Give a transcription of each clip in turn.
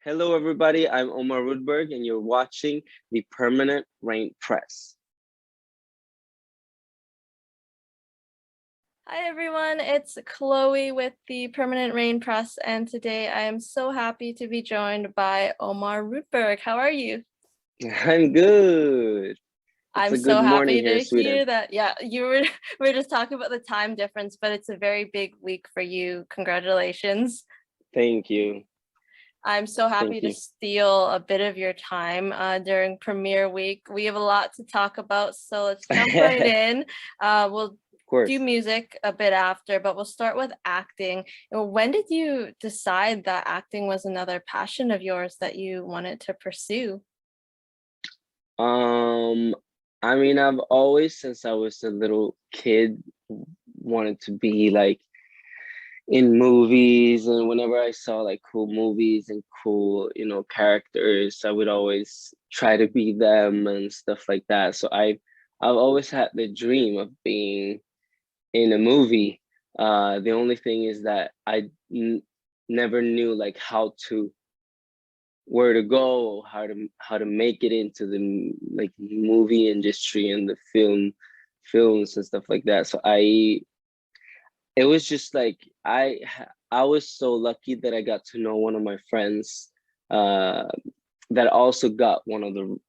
Hello, everybody. I'm Omar Rudberg, and you're watching the Permanent Rain Press. Hi everyone, it's Chloe with the Permanent Rain Press, and today I am so happy to be joined by Omar Rudberg. How are you? I'm good. It's I'm a good so morning happy here in to Sweden. hear that. Yeah, we were just talking about the time difference, but it's a very big week for you. Congratulations. Thank you. I'm so happy Thank to you. steal a bit of your time during premiere week. We have a lot to talk about, so let's jump right in. We'll Of course. do music a bit after, but we'll start with acting. When did you decide that acting was another passion of yours that you wanted to pursue? I mean, I've always, since I was a little kid, wanted to be like in movies, and whenever I saw like cool movies and cool, characters, I would always try to be them and stuff like that. So I've always had the dream of being in a movie. The only thing is that never knew like where to go, how to make it into the like movie industry and the films and stuff like that. So it was just like I was so lucky that I got to know one of my friends uh, that also got one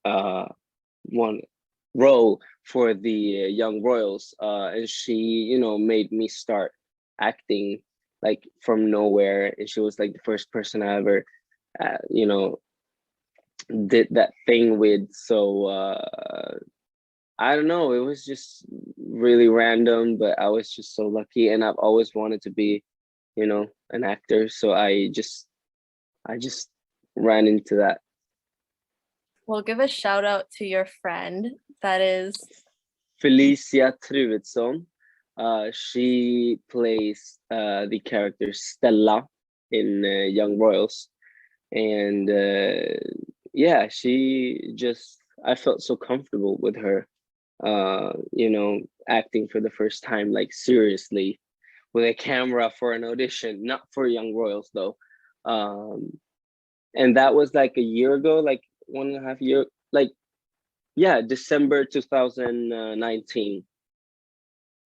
role for the Young Royals, and she made me start acting like from nowhere, and she was like the first person I ever did that thing with. So I don't know, it was just really random, but I was just so lucky, and I've always wanted to be an actor, so I just ran into that. We'll give a shout out to your friend. That is, Felicia Truedsson. She plays the character Stella in Young Royals, and yeah, I felt so comfortable with her, acting for the first time, like seriously, with a camera for an audition, not for Young Royals though. Um, and that was like a year ago, like 1.5 year, like yeah, December 2019.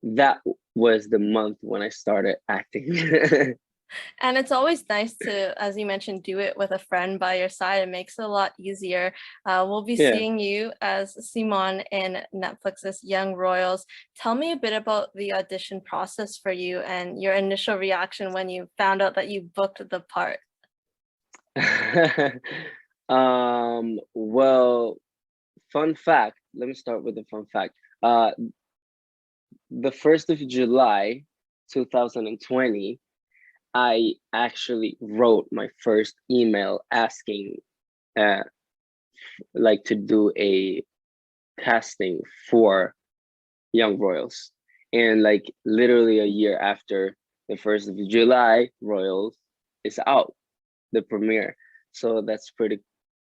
That was the month when I started acting. and it's always nice to, as you mentioned, do it with a friend by your side. It makes it a lot easier. We'll be Yeah. seeing you as Simon in Netflix's Young Royals. Tell me a bit about the audition process for you and your initial reaction when you found out that you booked the part. Well, fun fact. Let me start with a fun fact. The 1st of July, 2020, I actually wrote my first email asking, uh, like, to do a casting for Young Royals, and like literally a year after the 1st of July, Royals is out, the premiere. So that's pretty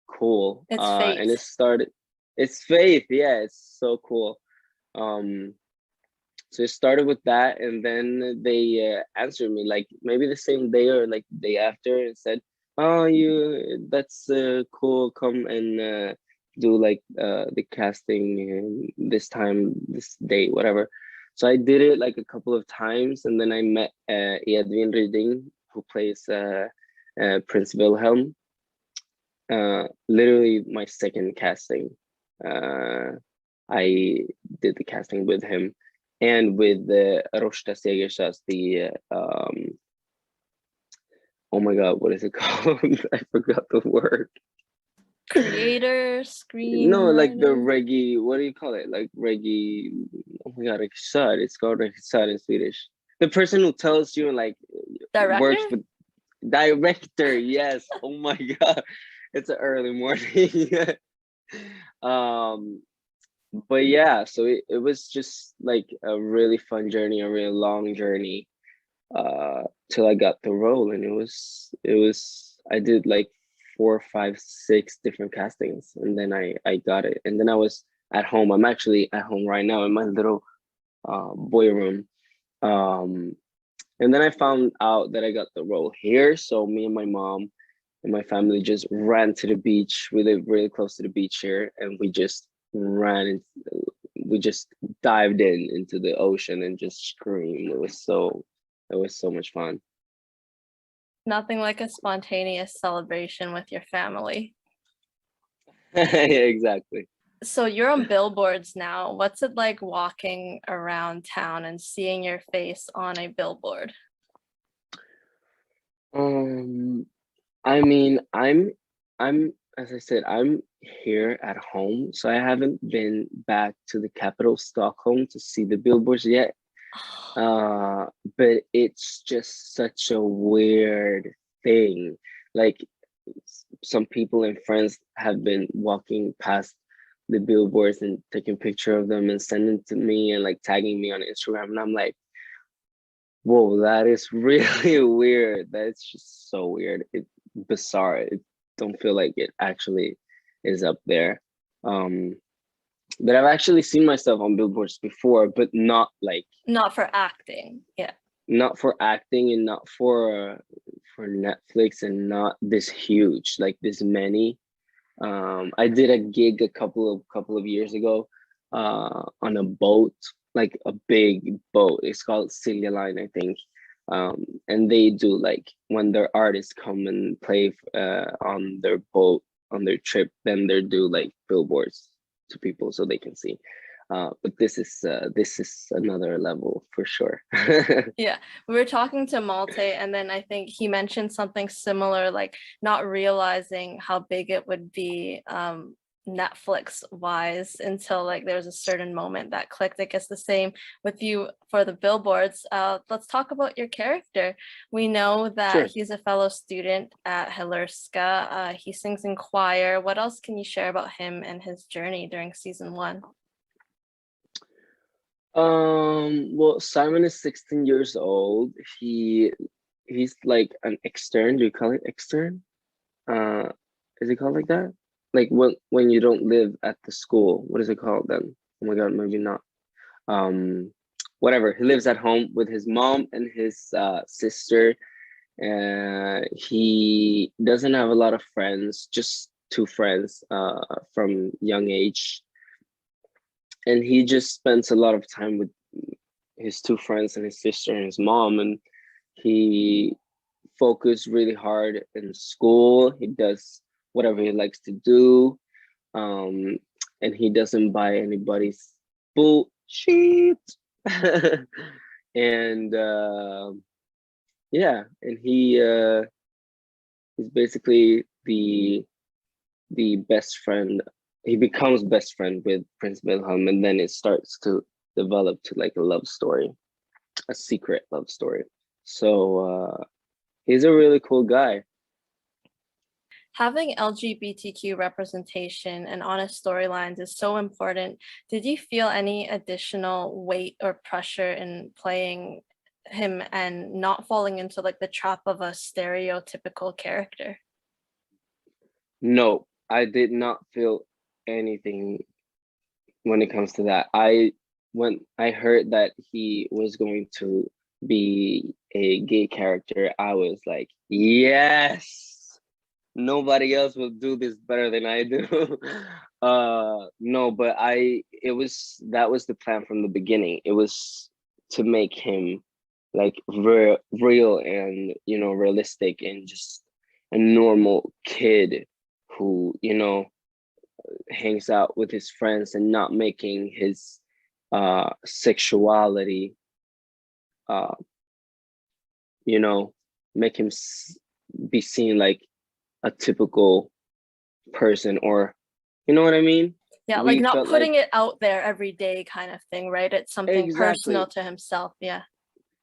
cool. It's And fate. it's faith. Yeah, it's so cool. Um, so it started with that, and then they answered me like maybe the same day or like the day after, and said, "Oh, that's cool. Come and do like the casting this time, this day, whatever." So I did it like a couple of times, and then I met Edwin Ryding, who plays Prince Wilhelm. Literally my second casting. I did the casting with him, and with Roshta Segersas, the oh my god, what is it called? I forgot the word. Creator, No, like the screenwriter, reggae. What do you call it? Like reggae. Oh my god, regissör. It's called regissör in Swedish. The person who tells you and like director? works with director. Yes. Oh my god, it's an early morning. um but yeah, so it was just like a really fun journey, a really long journey, till I got the role. And it was I did like 4, 5, 6 different castings, and then I got it. And then I was at home. I'm actually at home right now in my little boy room. um and then I found out that I got the role here, so me and my mom and my family just ran to the beach. We live really close to the beach here, and we just ran and we just dived into the ocean and just screamed. It was so much fun. Nothing like a spontaneous celebration with your family. Yeah, exactly. So you're on billboards now. What's it like walking around town and seeing your face on a billboard? Um, I mean, I'm as I said, I'm here at home, so I haven't been back to the capital, Stockholm, to see the billboards yet. Uh, but it's just such a weird thing. Like some people and friends have been walking past the billboards and taking picture of them and sending to me and like tagging me on Instagram, and I'm like, whoa, that is really weird. That's just so weird. It's bizarre. It don't feel like it actually is up there. Um, but I've actually seen myself on billboards before, but not like Not for acting. Yeah. not for acting and not for Netflix and not this huge, like this many. I did a gig a couple of years ago on a boat, like a big boat. It's called Silja Line, I think. And they do like when their artists come and play on their boat on their trip, then they do like billboards to people so they can see. But this is another level for sure. Yeah, we were talking to Malte, and then I think he mentioned something similar, like not realizing how big it would be Netflix wise until like there was a certain moment that clicked. I guess the same with you for the billboards. Let's talk about your character. We know that Sure. he's a fellow student at Hillerska. He sings in choir. What else can you share about him and his journey during season 1? Well, Simon is 16 years old. He's like an extern. Do you call it extern? Uh, is it called like that? Like when you don't live at the school, what is it called then? Oh my God, maybe not. Um, Whatever. He lives at home with his mom and his sister. He doesn't have a lot of friends, just two friends from young age, and he just spends a lot of time with his two friends and his sister and his mom, and he focused really hard in school. He does whatever he likes to do, um, and he doesn't buy anybody's bullshit. And yeah, and he's basically the best friend. He becomes best friend with Prince Wilhelm, and then it starts to develop to like a love story, a secret love story. So he's a really cool guy. Having LGBTQ representation and honest storylines is so important. Did you feel any additional weight or pressure in playing him and not falling into like the trap of a stereotypical character? No, I did not feel anything when it comes to that. When I heard that he was going to be a gay character, I was like, yes, nobody else will do this better than I do. No, but that was the plan from the beginning. It was to make him like real and realistic and just a normal kid who hangs out with his friends and not making his sexuality uh you know make him be seen like a typical person, or you know what I mean. Yeah, like We not felt like putting it out there every day kind of thing, right? It's something personal exactly, to himself. Yeah.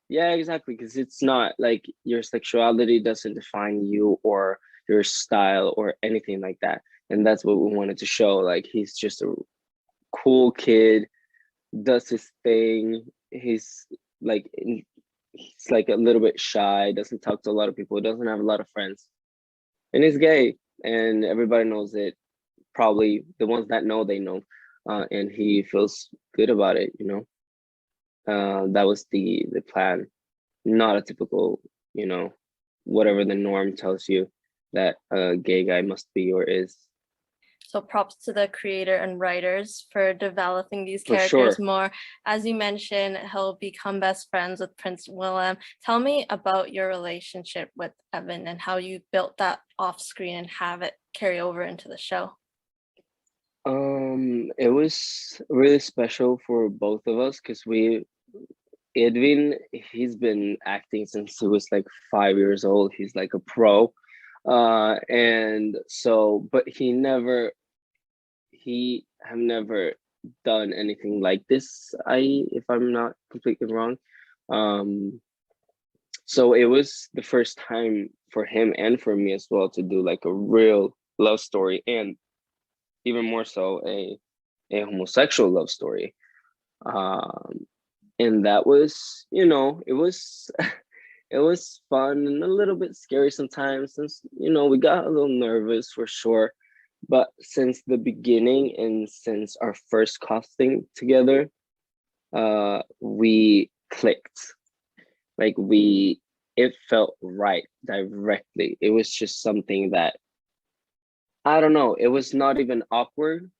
yeah, exactly, because it's not like your sexuality doesn't define you or your style or anything like that, and that's what we wanted to show. Like he's just a cool kid, does his thing. Like he's like a little bit shy, doesn't talk to a lot of people, doesn't have a lot of friends, and he's gay, and everybody knows it. Probably the ones that know, they know, and he feels good about it. That was the plan, not a typical, whatever the norm tells you. that a gay guy must be or is. So props to the creator and writers for developing these For characters sure. more. As you mentioned, he'll become best friends with Prince Willem. Tell me about your relationship with Evan and how you built that off screen and have it carry over into the show. It was really special for both of us because Edwin, he's been acting since he was like 5 years old. He's like a pro. And so, but he have never done anything like this. If I'm not completely wrong. So it was the first time for him and for me as well to do like a real love story, and even more so a homosexual love story. And that was, it was it was fun and a little bit scary sometimes, since we got a little nervous for sure. But since the beginning and since our first casting together, we clicked. Like it felt right directly. It was just something that, I don't know, it was not even awkward.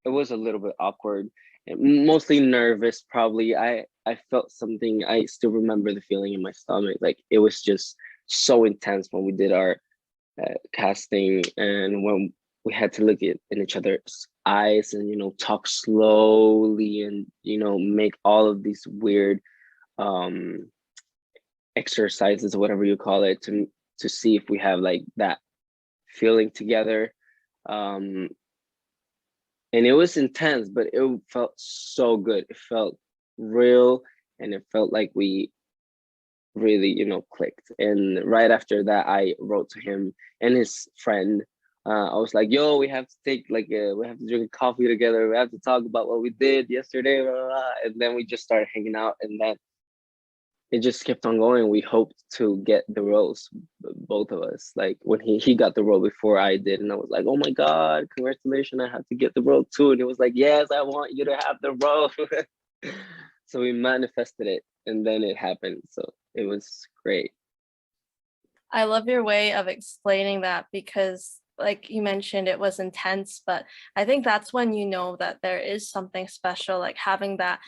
It was a little bit awkward, mostly nervous probably. I felt something. I still remember the feeling in my stomach. Like it was just so intense when we did our casting, and when we had to look in each other's eyes and talk slowly, and make all of these weird um exercises or whatever you call it, to see if we have like that feeling together. um and it was intense, but it felt so good. It felt real, and it felt like we really clicked. And right after that, I wrote to him and his friend. I was like, yo, we have to take like we have to drink a coffee together, we have to talk about what we did yesterday, blah, blah, blah. And then we just started hanging out, and then it just kept on going. We hoped to get the roles, both of us. Like when he got the role before I did, and I was like, oh my god, congratulations, I have to get the role too. And he was like, yes, I want you to have the role. So we manifested it, and then it happened. So it was great. I love your way of explaining that because, like you mentioned, it was intense, but I think that's when you know that there is something special, like having that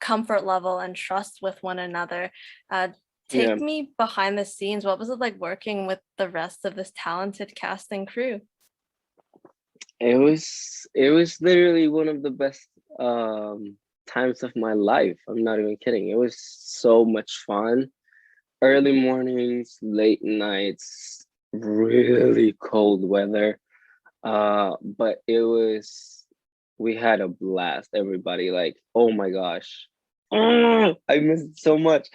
comfort level and trust with one another. Yeah, Take me behind the scenes. What was it like working with the rest of this talented cast and crew? it was literally one of the best times of my life. I'm not even kidding. It was so much fun. Early mornings, late nights, really cold weather. But we had a blast, everybody. Like, oh my gosh. I missed it so much.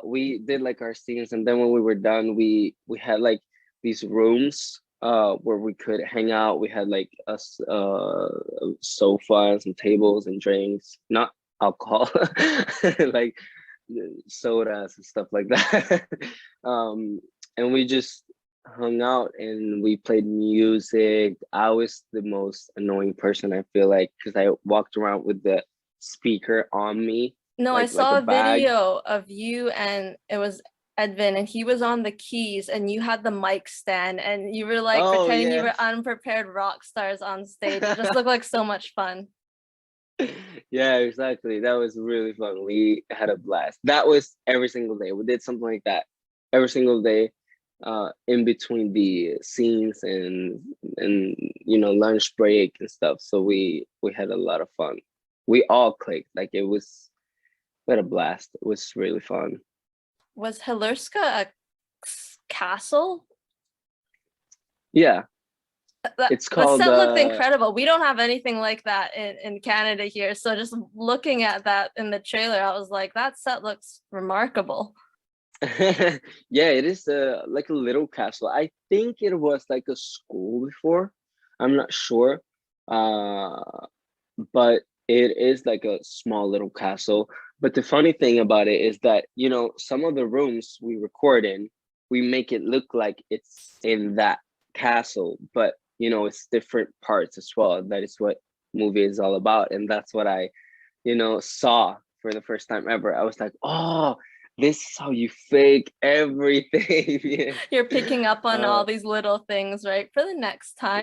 We did like our scenes, and then when we were done, we had like these rooms where we could hang out. We had like a sofa and some tables and drinks, not alcohol, like sodas and stuff like that. um and we just hung out and we played music. I was the most annoying person, I feel like, because I walked around with the speaker on me, No, I like a saw a bag. video of you and it was Edvin and he was on the keys and you had the mic stand and you were like Oh pretending you were yes. unprepared rock stars on stage. It just looked like so much fun. Yeah, exactly. That was really fun. We had a blast. That was every single day. We did something like that every single day, in between the scenes, and lunch break and stuff. So we had a lot of fun. We all clicked. Like we had a blast. It was really fun. Was Hilurska a castle? Yeah, it's The called set looked incredible. We don't have anything like that in Canada here. So just looking at that in the trailer, I was like, that set looks remarkable. yeah, it is like a little castle. I think it was like a school before. I'm not sure. Uh but it is like a small little castle. But the funny thing about it is that, some of the rooms we record in, we make it look like it's in that castle, but it's different parts as well. That is what movie is all about. And that's what I, saw for the first time ever. I was like, oh, this is how you fake everything. Yeah. You're picking up on all Uh, these little things, right? For the next time.